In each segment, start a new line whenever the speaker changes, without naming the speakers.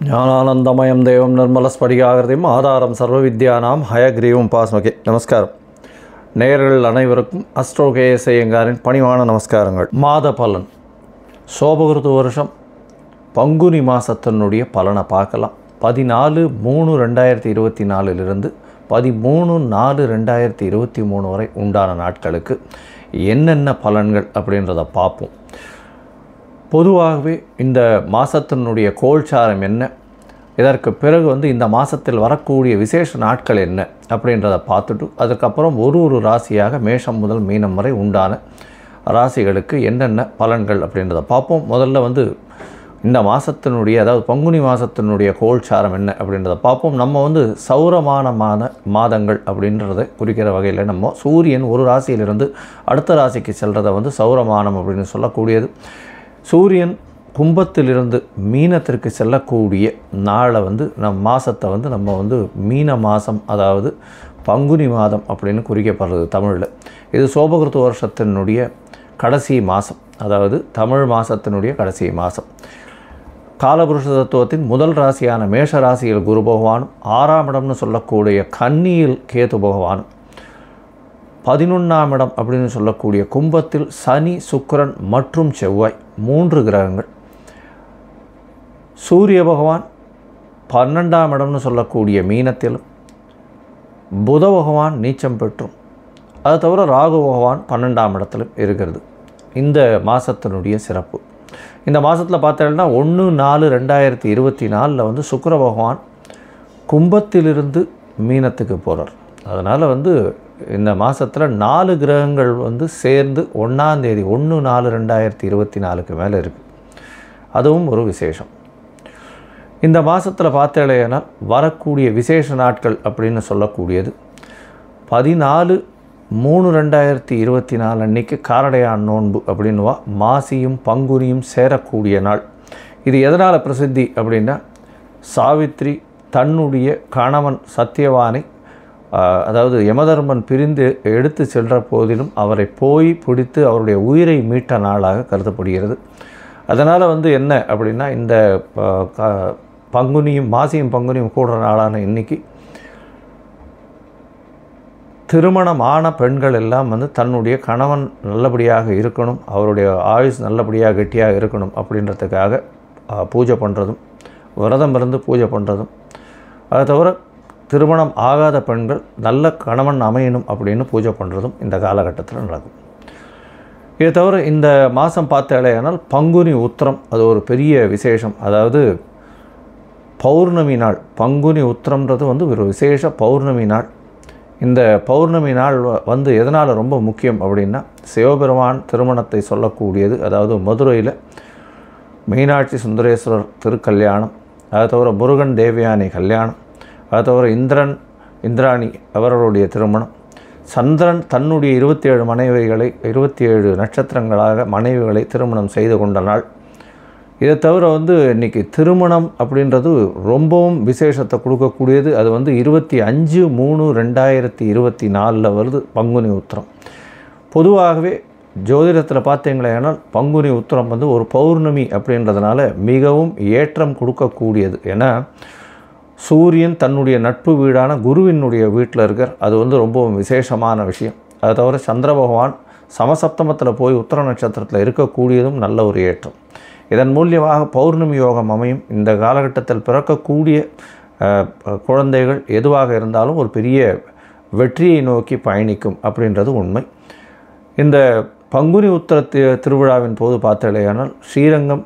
ஞானானந்தமயம் தேவம் நிர்மலஸ்படிகாகிருதியும் ஆதாரம் சர்வ வித்யானாம் ஹயக்ரீவம் பாஸ்மகே. நமஸ்காரம். நேயர்கள் அனைவருக்கும் அஸ்ட்ரோகேஎஸ்ஐயங்காரின் பணிவான நமஸ்காரங்கள். மாத பலன் சோபகிருது வருஷம் பங்குனி மாதத்தினுடைய பலனை பார்க்கலாம். 14/3/2024 13/4/2023 வரை உண்டான நாட்களுக்கு என்னென்ன பலன்கள் அப்படின்றத பார்ப்போம். பொதுவாகவே இந்த மாதத்தினுடைய கோல்சாரம் என்ன, இதற்கு பிறகு இந்த மாதத்தில் வரக்கூடிய விசேஷ நாட்கள் என்ன அப்படின்றத பார்த்துட்டு அதுக்கப்புறம் ஒரு ராசியாக மேஷம் முதல் மீனம் வரை உண்டான ராசிகளுக்கு என்னென்ன பலன்கள் அப்படின்றத பார்ப்போம். முதல்ல இந்த மாதத்தினுடைய அதாவது பங்குனி மாதத்தினுடைய கோல்சாரம் என்ன அப்படின்றத பார்ப்போம். நம்ம சௌரமானமான மாதங்கள் அப்படின்றத குறிக்கிற வகையில் நம்ம சூரியன் ஒரு ராசியிலிருந்து அடுத்த ராசிக்கு செல்றதை சௌரமானம் அப்படின்னு சொல்லக்கூடியது. சூரியன் கும்பத்திலிருந்து மீனத்திற்கு செல்லக்கூடிய நாளை மாதத்தை நம்ம மீன மாதம் அதாவது பங்குனி மாதம் அப்படின்னு குறிக்கப்படுறது தமிழில். இது சோபகிருத்து வருஷத்தினுடைய கடைசி மாதம், அதாவது தமிழ் மாதத்தினுடைய கடைசி மாதம். காலபுருஷ தத்துவத்தின் முதல் ராசியான மேஷ ராசியில் குரு பகவானும் 6ஆம் இடம்னு சொல்லக்கூடிய கன்னியில் கேது பகவானும் 11ஆம் இடம் அப்படின்னு சொல்லக்கூடிய கும்பத்தில் சனி, சுக்கிரன் மற்றும் செவ்வாய் 3 கிரகங்கள். சூரிய பகவான் 12ஆம் இடம்னு சொல்லக்கூடிய மீனத்திலும், புத பகவான் நீச்சம் பெற்றும், அது தவிர ராகு பகவான் 12ஆம் இடத்திலும் இருக்கிறது. இந்த மாதத்தினுடைய சிறப்பு. இந்த மாதத்தில் பார்த்தீங்கன்னா 1/4/2024 சுக்கிர பகவான் கும்பத்திலிருந்து மீனத்துக்கு போகிறார். அதனால் இந்த மாதத்தில் 4 கிரகங்கள் சேர்ந்து 1ஆம் தேதி 1/4/2024 மேலே இருக்குது. அதுவும் ஒரு விசேஷம். இந்த மாதத்தில் பார்த்தேன்னா வரக்கூடிய விசேஷ நாட்கள் அப்படின்னு சொல்லக்கூடியது 14/3/2024 அன்றைக்கி காரடையான் நோன்பு அப்படின்வா மாசியும் பங்குனியும் சேரக்கூடிய நாள். இது எதனால் பிரசித்தி அப்படின்னா, சாவித்ரி தன்னுடைய கணவன் சத்தியவானை அதாவது யமதர்மன் பிரிந்து எடுத்து சென்ற போதிலும் அவரை போய் பிடித்து அவருடைய உயிரை மீட்ட நாளாக கருதப்படுகிறது. அதனால் என்ன அப்படின்னா, இந்த பங்குனியும் மாசியும் பங்குனியும் கூடுற நாளான இன்றைக்கி திருமணமான பெண்கள் எல்லாம் தன்னுடைய கணவன் நல்லபடியாக இருக்கணும், அவருடைய ஆயுஸ் நல்லபடியாக கெட்டியாக இருக்கணும் அப்படின்றதுக்காக பூஜை பண்ணுறதும், விரதம் இருந்து பூஜை பண்ணுறதும், அதை தவிர திருமணம் ஆகாத பெண்கள் நல்ல கணவன் அமையணும் அப்படின்னு பூஜை பண்ணுறதும் இந்த காலகட்டத்தில் நடக்கும். இதை தவிர இந்த மாதம் பார்த்தாலேயானால் பங்குனி உத்திரம் அது ஒரு பெரிய விசேஷம். அதாவது பௌர்ணமி நாள். பங்குனி உத்திரம்ன்றது ஒரு விசேஷ பௌர்ணமி நாள். இந்த பௌர்ணமி நாள் எதனால் ரொம்ப முக்கியம் அப்படின்னா, சிவபெருமான் திருமணத்தை சொல்லக்கூடியது. அதாவது மதுரையில் மீனாட்சி சுந்தரேஸ்வரர் திருக்கல்யாணம், அதை தவிர முருகன் தேவயானி கல்யாணம், அது தவிர இந்திராணி அவர்களுடைய திருமணம், சந்திரன் தன்னுடைய 27 மனைவிகளை 27 நட்சத்திரங்களாக மனைவிகளை திருமணம் செய்து கொண்ட நாள். இதை தவிர இன்றைக்கி திருமணம் அப்படின்றது ரொம்பவும் விசேஷத்தை கொடுக்கக்கூடியது. அது 25/3/2024 வருது பங்குனி உத்திரம். பொதுவாகவே ஜோதிடத்தில் பார்த்தீங்களேனால் பங்குனி உத்திரம் ஒரு பௌர்ணமி அப்படின்றதுனால மிகவும் ஏற்றம் கொடுக்கக்கூடியது. ஏன்னா சூரியன் தன்னுடைய நட்பு வீடான குருவினுடைய வீட்டில் இருக்கார். அது ரொம்பவும் விசேஷமான விஷயம். அது தவிர சந்திர பகவான் சமசப்தமத்தில் போய் உத்திர நட்சத்திரத்தில் இருக்கக்கூடியதும் நல்ல ஒரு ஏற்றம். இதன் மூலியமாக பௌர்ணமி யோகம் அமையும். இந்த காலகட்டத்தில் பிறக்கக்கூடிய குழந்தைகள் எதுவாக இருந்தாலும் ஒரு பெரிய வெற்றியை நோக்கி பயணிக்கும் அப்படின்றது உண்மை. இந்த பங்குனி உத்திர திருவிழாவின் போது பார்த்தாலேயானால் ஸ்ரீரங்கம்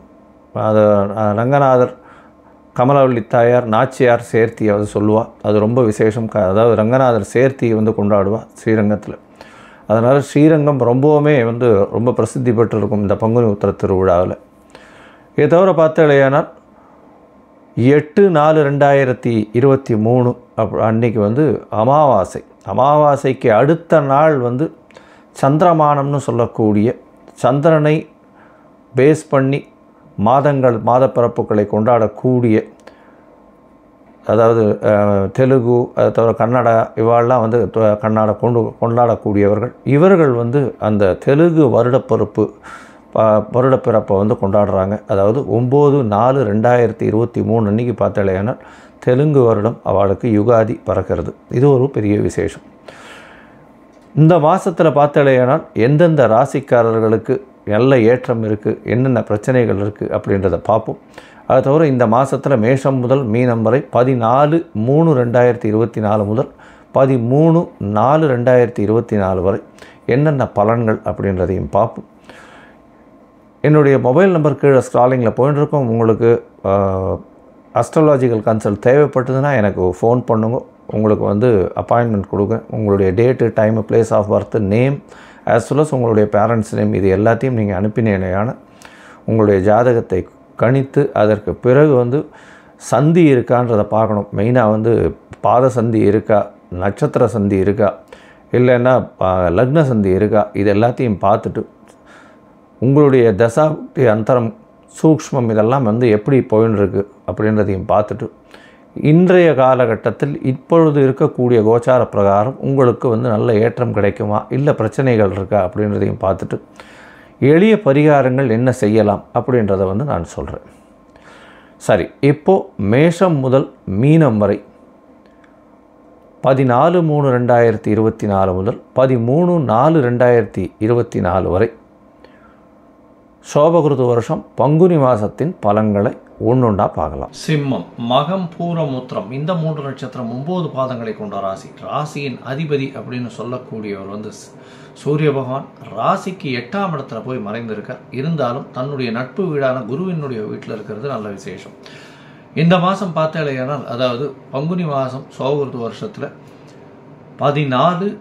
ரங்கநாதர், கமலவள்ளி தாயார், நாச்சியார் சேர்த்தி சொல்லுவாள். அது ரொம்ப விசேஷம். அதாவது ரங்கநாதர் சேர்த்தி கொண்டாடுவாள் ஸ்ரீரங்கத்தில். அதனால் ஸ்ரீரங்கம் ரொம்பவுமே ரொம்ப பிரசித்தி பெற்றிருக்கும் இந்த பங்குனி உத்திர திருவிழாவில். இதை தவிர பார்த்தாலேயானால் 8/4/2023 அன்றைக்கி அமாவாசை. அமாவாசைக்கு அடுத்த நாள் சந்திரமானம்னு சொல்லக்கூடிய சந்திரனை பேஸ் பண்ணி மாத பிறப்புகளை கொண்டாடக்கூடிய, அதாவது தெலுங்கு, அதை தவிர கன்னடா, இவாளெலாம் கொண்டாடக்கூடியவர்கள். இவர்கள் அந்த தெலுங்கு வருடப்பிறப்பு வருடப்பிறப்பை வந்து கொண்டாடுறாங்க. அதாவது 9/4/2023 அன்றைக்கி பார்த்தாலேனா தெலுங்கு வருடம் அவளுக்கு யுகாதி பிறக்கிறது. இது ஒரு பெரிய விசேஷம். இந்த மாதத்தில் பார்த்தாலேனால் எந்தெந்த ராசிக்காரர்களுக்கு நல்ல ஏற்றம் இருக்குது, என்னென்ன பிரச்சனைகள் இருக்குது அப்படின்றத பார்ப்போம். அது தவிர இந்த மாதத்தில் மேஷம் முதல் மீனம் வரை 14/3/2024 முதல் 13/4/2024 வரை என்னென்ன பலன்கள் அப்படின்றதையும் பார்ப்போம். என்னுடைய மொபைல் நம்பர் கீழே ஸ்க்ராலிங்கில் போயின்னு இருக்கோம். உங்களுக்கு அஸ்ட்ராலாஜிக்கல் கன்சல்ட் தேவைப்பட்டதுன்னா எனக்கு ஃபோன் பண்ணுங்க. உங்களுக்கு வந்து அப்பாயின்மெண்ட் கொடுங்க. உங்களுடைய date, time, place of birth, name as well as உங்களுடைய பேரண்ட்ஸ் நேம் இது எல்லாத்தையும் நீங்கள் அனுப்பினேனையான உங்களுடைய ஜாதகத்தை கணித்து அதற்கு பிறகு வந்து சந்தி இருக்கான்றதை பார்க்கணும். மெயினாக வந்து பாத சந்தி இருக்கா, நட்சத்திர சந்தி இருக்கா, இல்லைன்னா லக்ன சந்தி இருக்கா, இது எல்லாத்தையும் பார்த்துட்டு உங்களுடைய தசாப்தி அந்தரம் சூக்ஷ்மம் இதெல்லாம் வந்து எப்படி போயின்னு இருக்கு அப்படின்றதையும் பார்த்துட்டு இன்றைய காலகட்டத்தில் இப்பொழுது இருக்கக்கூடிய கோச்சார பிரகாரம் உங்களுக்கு வந்து நல்ல ஏற்றம் கிடைக்குமா, இல்லை பிரச்சனைகள் இருக்கா அப்படின்றதையும் பார்த்துட்டு எளிய பரிகாரங்கள் என்ன செய்யலாம் அப்படின்றத வந்து நான் சொல்கிறேன். சரி, இப்போது மேஷம் முதல் மீனம் வரை 14/3/2024 முதல் 13/4/2024 வரை சோபகிருது வருஷம் பங்குனி மாதத்தின் பலன்களை ஒன்றொன்றா பார்க்கலாம். சிம்மம், மகம், பூரம், உத்திரம் இந்த 3 நட்சத்திரம் 9 பாதங்களை கொண்ட ராசி. ராசியின் அதிபதி அப்படின்னு சொல்லக்கூடியவர் வந்து சூரிய பகவான். ராசிக்கு 8ஆம் இடத்துல போய் மறைந்திருக்கார். இருந்தாலும் தன்னுடைய நட்பு வீடான குருவினுடைய வீட்டில் இருக்கிறது நல்ல விசேஷம். இந்த மாதம் பார்த்தாலேயானால், அதாவது பங்குனி மாதம் சோபகிருது வருஷத்தில் 14/3/2024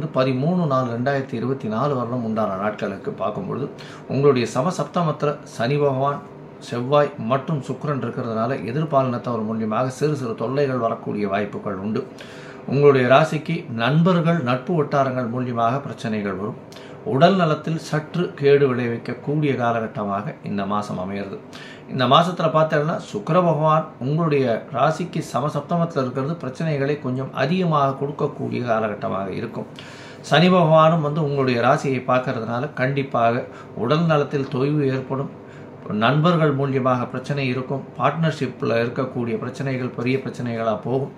13/4/2024 வருடம் உண்டான நாட்களுக்கு பார்க்கும்பொழுது உங்களுடைய சமசப்தமத்தில் சனி பகவான், செவ்வாய் மற்றும் சுக்கிரன் இருக்கிறதுனால எதிர்பாலினத்தவர் மூலியமாக சிறு சிறு தொல்லைகள் வரக்கூடிய வாய்ப்புகள் உண்டு. உங்களுடைய ராசிக்கு நண்பர்கள், நட்பு வட்டாரங்கள் மூலியமாக பிரச்சனைகள் வரும். உடல் நலத்தில் சற்று கேடு விளைவிக்கக்கூடிய காலகட்டமாக இந்த மாதம் அமைகிறது. இந்த மாதத்தில் பார்த்தீங்கன்னா சுக்கிர பகவான் உங்களுடைய ராசிக்கு சமசப்தமத்தில் இருக்கிறது பிரச்சனைகளை கொஞ்சம் அதிகமாக கொடுக்கக்கூடிய காலகட்டமாக இருக்கும். சனி பகவானும் வந்து உங்களுடைய ராசியை பார்க்கறதுனால கண்டிப்பாக உடல் நலத்தில் தொய்வு ஏற்படும். நண்பர்கள் மூலியமாக பிரச்சனை இருக்கும். பார்ட்னர்ஷிப்பில் இருக்கக்கூடிய பிரச்சனைகள் பெரிய பிரச்சனைகளாக போகும்.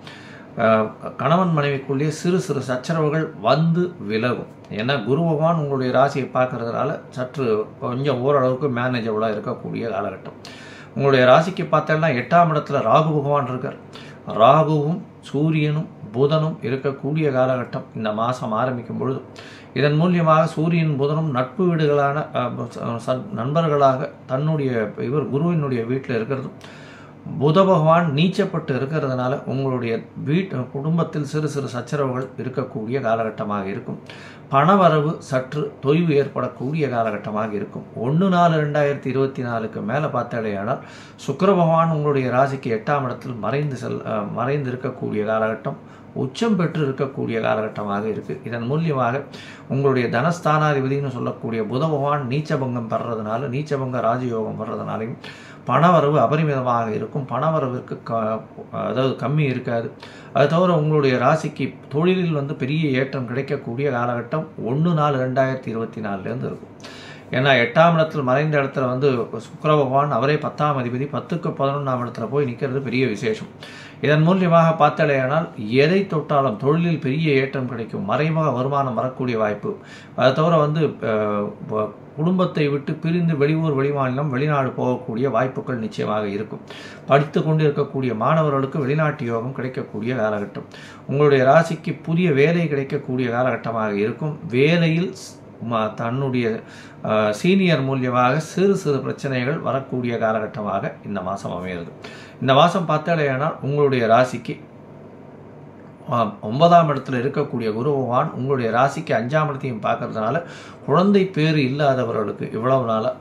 கணவன் மனைவிக்குள்ளேயே சிறு சிறு சச்சரவுகள் வந்து விலகும். ஏன்னா குரு பகவான் உங்களுடைய ராசியை பார்க்கறதுனால சற்று கொஞ்சம் ஓரளவுக்கு மேனேஜபிளாக இருக்கக்கூடிய காலகட்டம். உங்களுடைய ராசிக்கு பார்த்தோம்னா 8ஆம் இடத்துல ராகு பகவான் இருக்கார். ராகுவும் சூரியனும் புதனும் இருக்கக்கூடிய காலகட்டம் இந்த மாதம் ஆரம்பிக்கும் பொழுது இதன் மூலியமாக சூரியன் புதனும் நட்பு வீடுகளான நண்பர்களாக தன்னுடைய குருவினுடைய வீட்டில் இருக்கிறதும், புத பகவான் நீச்சப்பட்டு இருக்கிறதுனால உங்களுடைய குடும்பத்தில் சிறு சிறு சச்சரவுகள் இருக்கக்கூடிய காலகட்டமாக இருக்கும். பணவரவு சற்று தொய்வு ஏற்படக்கூடிய காலகட்டமாக இருக்கும். 1/4/2024 மேலே பார்த்தாலேயானால் சுக்கிர பகவான் உங்களுடைய ராசிக்கு 8ஆம் இடத்தில் மறைந்து இருக்கக்கூடிய காலகட்டம், உச்சம் பெற்று இருக்கக்கூடிய காலகட்டமாக இருக்குது. இதன் மூலியமாக உங்களுடைய தனஸ்தானாதிபதினு சொல்லக்கூடிய புத பகவான் நீச்சபங்கம் பெறதுனால, நீச்சபங்க ராஜயோகம் வர்றதுனாலையும் பணவரவு அபரிமிதமாக இருக்கும். பணவரவிற்கு அதாவது கம்மி இருக்காது. அது தவிர உங்களுடைய ராசிக்கு தொழிலில் வந்து பெரிய ஏற்றம் கிடைக்கக்கூடிய காலகட்டம் 1/4/2024 இருக்கும். ஏன்னா 8ஆம் இடத்தில் மறைந்த இடத்துல வந்து சுக்கிர பகவான் அவரே 10ஆம் அதிபதி 10க்கு 11ஆம் இடத்துல போய் நிற்கிறது பெரிய விசேஷம். இதன் மூலியமாக பார்த்தாலேயானால் எதை தொட்டாலும் தொழிலில் பெரிய ஏற்றம் கிடைக்கும். மறைமுக வருமானம் வரக்கூடிய வாய்ப்பு. அதை தவிர வந்து குடும்பத்தை விட்டு பிரிந்து வெளியூர், வெளிமாநிலம், வெளிநாடு போகக்கூடிய வாய்ப்புகள் நிச்சயமாக இருக்கும். படித்து கொண்டு இருக்கக்கூடிய மாணவர்களுக்கு வெளிநாட்டு யோகம் கிடைக்கக்கூடிய காலகட்டம். உங்களுடைய ராசிக்கு புதிய வேலை கிடைக்கக்கூடிய காலகட்டமாக இருக்கும். வேலையில் தன்னுடைய சீனியர் மூலியமாக சிறு சிறு பிரச்சனைகள் வரக்கூடிய காலகட்டமாக இந்த மாதம் அமைகிறது. இந்த மாதம் பார்த்தாலேயானால் உங்களுடைய ராசிக்கு 9ஆம் இடத்துல இருக்கக்கூடிய குரு பகவான் உங்களுடைய ராசிக்கு 5ஆம் இடத்தையும் பார்க்கறதுனால குழந்தை பேறு இல்லாதவர்களுக்கு இவ்வளவு நாளாக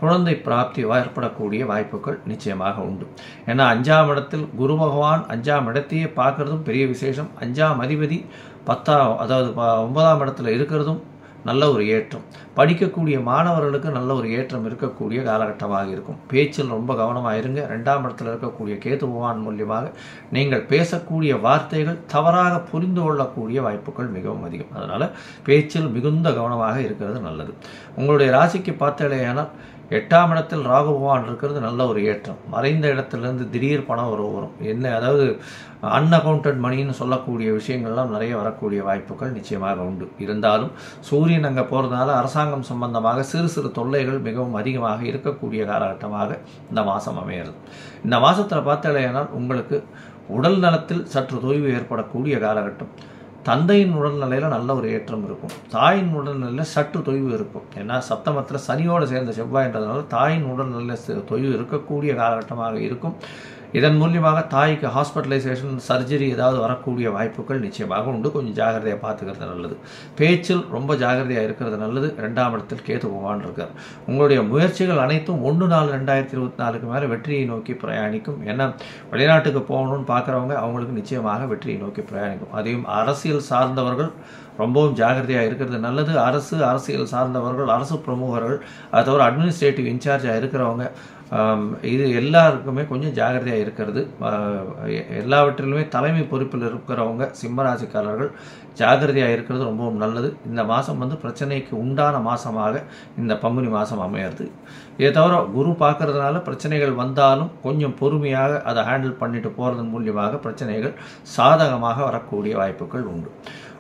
குழந்தை பிராப்தி ஏற்படக்கூடிய வாய்ப்புகள் நிச்சயமாக உண்டு. ஏன்னா 5ஆம் இடத்தில் குரு பகவான் 5ஆம் இடத்தையே பார்க்கறதும் பெரிய விசேஷம். 5ஆம் அதிபதி 9ஆம் இடத்துல இருக்கிறதும் நல்ல ஒரு ஏற்றம். படிக்கக்கூடிய மாணவர்களுக்கு நல்ல ஒரு ஏற்றம் இருக்கக்கூடிய காலகட்டமாக இருக்கும். பேச்சில் ரொம்ப கவனமாக இருங்க. 2ஆம் இடத்தில் இருக்கக்கூடிய கேது பகவான் மூலியமாக நீங்கள் பேசக்கூடிய வார்த்தைகள் தவறாக புரிந்து கொள்ளக்கூடிய வாய்ப்புகள் மிகவும் அதிகம். அதனால் பேச்சில் மிகுந்த கவனமாக இருக்கிறது நல்லது. உங்களுடைய ராசிக்கு பார்த்தேனால் 8ஆம் இடத்தில் ராகு பகவான் இருக்கிறது நல்ல ஒரு ஏற்றம். மறைந்த இடத்துலேருந்து திடீர் பணம் வரும். என்ன அதாவது அன்அக்கௌண்டட் மணின்னு சொல்லக்கூடிய விஷயங்கள்லாம் நிறைய வரக்கூடிய வாய்ப்புகள் நிச்சயமாக உண்டு. இருந்தாலும் சூரியன் அங்கே போகிறதுனால அரசாங்கம் சம்பந்தமாக சிறு சிறு தொல்லைகள் மிகவும் அதிகமாக இருக்கக்கூடிய காலகட்டமாக இந்த மாதம் அமையிறது. இந்த மாதத்தில் பார்த்தேனால் உங்களுக்கு உடல் நலத்தில் சற்று தொய்வு ஏற்படக்கூடிய காலகட்டம். தந்தையின் உடல்நிலையில் நல்ல ஒரு ஏற்றம் இருக்கும். தாயின் உடல்நிலையில் சற்று தொய்வு இருக்கும். ஏன்னா சப்தமத்தில் சனியோடு சேர்ந்த செவ்வாய்ன்றதுனால தாயின் உடல்நிலையில் தொய்வு இருக்கக்கூடிய காலகட்டமாக இருக்கும். இதன் மூலியமாக தாய்க்கு ஹாஸ்பிட்டலைசேஷன், சர்ஜரி ஏதாவது வரக்கூடிய வாய்ப்புகள் நிச்சயமாக உண்டு. கொஞ்சம் ஜாகிரதையாக பார்த்துக்கிறது நல்லது. பேச்சில் ரொம்ப ஜாகிரதையாக இருக்கிறது நல்லது. 2ஆம் இடத்தில் கேது பகவான் இருக்கார். உங்களுடைய முயற்சிகள் அனைத்தும் 1/4/2024 மேலே வெற்றியை நோக்கி பிரயாணிக்கும். ஏன்னா வெளிநாட்டுக்கு போகணும்னு பார்க்குறவங்க அவங்களுக்கு நிச்சயமாக வெற்றியை நோக்கி பிரயாணிக்கும். அதையும் அரசியல் சார்ந்தவர்கள் ரொம்பவும் ஜாகிரதையாக இருக்கிறது நல்லது. அரசியல் சார்ந்தவர்கள், அரசு பிரமுகர்கள், அதை தவிர அட்மினிஸ்ட்ரேட்டிவ் இன்சார்ஜாக இருக்கிறவங்க, இது எல்லாருக்குமே கொஞ்சம் ஜாகிரதையாக இருக்கிறது. எல்லாவற்றிலுமே தலைமை பொறுப்பில் இருக்கிறவங்க சிம்மராசிக்காரர்கள் ஜாகிரதையாக இருக்கிறது ரொம்பவும் நல்லது. இந்த மாதம் பிரச்சனைக்கு உண்டான மாதமாக இந்த பங்குனி மாதம் அமையிறது. இதை தவிர குரு பார்க்கறதுனால பிரச்சனைகள் வந்தாலும் கொஞ்சம் பொறுமையாக அதை ஹேண்டில் பண்ணிட்டு போகிறதன் மூலியமாக பிரச்சனைகள் சாதகமாக வரக்கூடிய வாய்ப்புகள் உண்டு.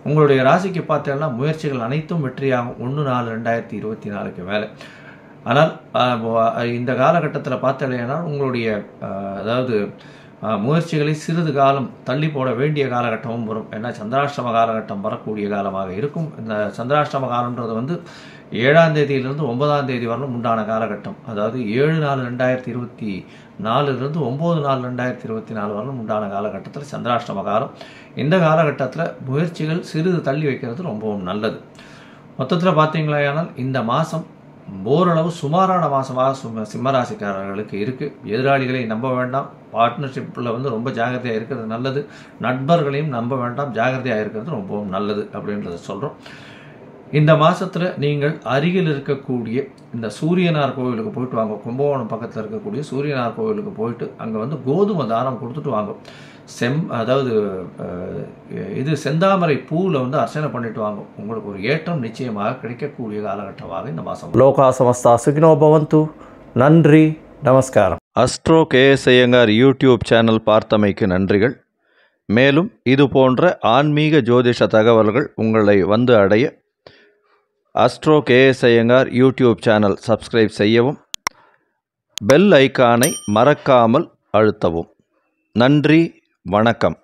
உங்களுடைய ராசிக்கு பார்த்தீங்கன்னா முயற்சிகள் அனைத்தும் வெற்றியாகும் 1/4/2024 மேலே. ஆனால் இந்த காலகட்டத்தில் பார்த்தீங்கன்னா உங்களுடைய அதாவது முயற்சிகளை சிறிது காலம் தள்ளி போட வேண்டிய காலகட்டமும் வரும். ஏன்னா சந்திராஷ்டம காலகட்டம் வரக்கூடிய காலமாக இருக்கும். இந்த சந்திராஷ்டம காலன்றது 7ஆம் தேதியிலிருந்து 9ஆம் தேதி வரலும் உண்டான காலகட்டம். அதாவது 7/4/2024 9/4/2024 வரலும் உண்டான காலகட்டத்தில் சந்திராஷ்டம காலம். இந்த காலகட்டத்தில் முயற்சிகள் சிறிது தள்ளி வைக்கிறது ரொம்பவும் நல்லது. மொத்தத்தில் பார்த்தீங்களேனால் இந்த மாதம் ஓரளவு சுமாரான மாதமாக சிம்மராசிக்காரர்களுக்கு இருக்குது. எதிராளிகளை நம்ப வேண்டாம். பார்ட்னர்ஷிப்பில் ரொம்ப ஜாகிரதையாக இருக்கிறது நல்லது. நண்பர்களையும் நம்ப வேண்டாம். ஜாகிரதையாக இருக்கிறது ரொம்பவும் நல்லது அப்படின்றத சொல்கிறோம். இந்த மாதத்தில் நீங்கள் அருகில் இருக்கக்கூடிய இந்த சூரியனார் கோவிலுக்கு போயிட்டு வாங்க. கும்பகோணம் பக்கத்தில் இருக்கக்கூடிய சூரியனார் கோவிலுக்கு போயிட்டு அங்கே கோதுமை தானம் கொடுத்துட்டு வாங்க. அதாவது இது செந்தாமரை பூவில் அர்ச்சனை பண்ணிட்டு வாங்க. உங்களுக்கு ஒரு ஏற்றம் நிச்சயமாக கிடைக்கக்கூடிய காலகட்டமாக இந்த மாதம். லோகா சமஸ்தா சுகினோ பவந்து. நன்றி, நமஸ்காரம். Astro KS Iyengar YouTube channel பார்த்தமைக்கு நன்றிகள். மேலும் இது போன்ற ஆன்மீக ஜோதிஷ தகவல்கள் உங்களை அடைய astro KS Iyengar YouTube channel subscribe செய்யவும், பெல் ஐக்கானை மறக்காமல் அழுத்தவும். நன்றி, வணக்கம்.